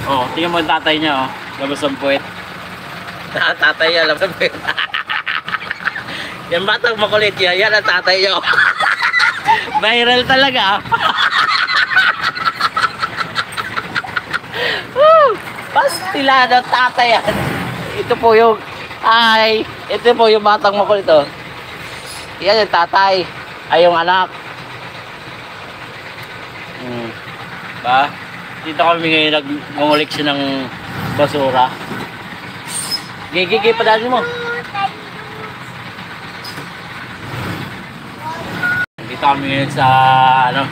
Oh, tingnan mo yung tatay niya, oh. Labas ang puwet. Tatay niya, labas ang puwet. Yan batang makulit yan. Yan ang tatay niya, oh. Viral talaga, ah. Pastilado tatay yan. Ito po yung ito po yung batang makulit, oh. Yan yung tatay. Ay yung anak. Ba? Dito kami ngayon nag-ngulik siya ng basura. Gigi, padali mo. Dito kami ngayon sa ano.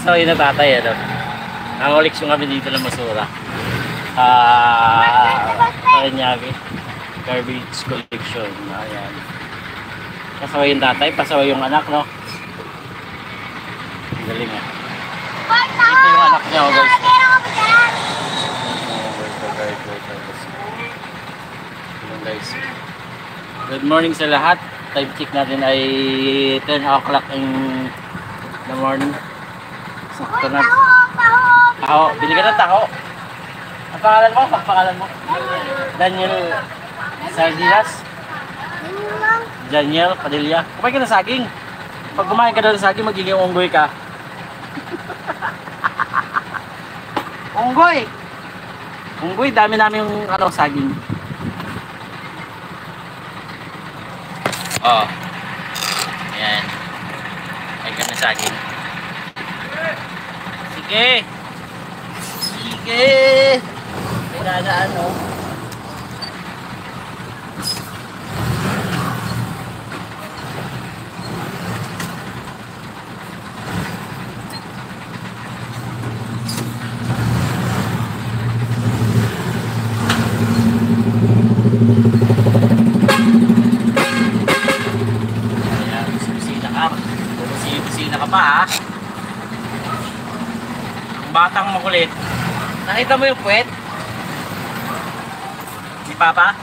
So yun na tatay, ano. Nangulik siya kami dito ng basura. Paranaque garbage collection. Ayan. Pasaway yung tatay, pasaway yung anak, no? Galing, ah. Ito yung anak niya, oh, guys. Guys. Good morning sa lahat. Time check natin ay 10 o'clock in the morning. Sakto na. Taho. Bili ka ng taho. Ang pangalan mo? Pangalan mo? Daniel Sardinas? Daniel Padilla. Kumain ka ng saging. Pag kumain ka ng saging, magiging unggoy ka. Unggoy! Unggoy, dami namin yung ano, saging. Oh. Ayan. Kumain ka ng saging. Sige! Sige! Pinadaan, oh. Busina ka pa, ha? Ang batang makulit. Nakita mo yung puwet? Ni Papa?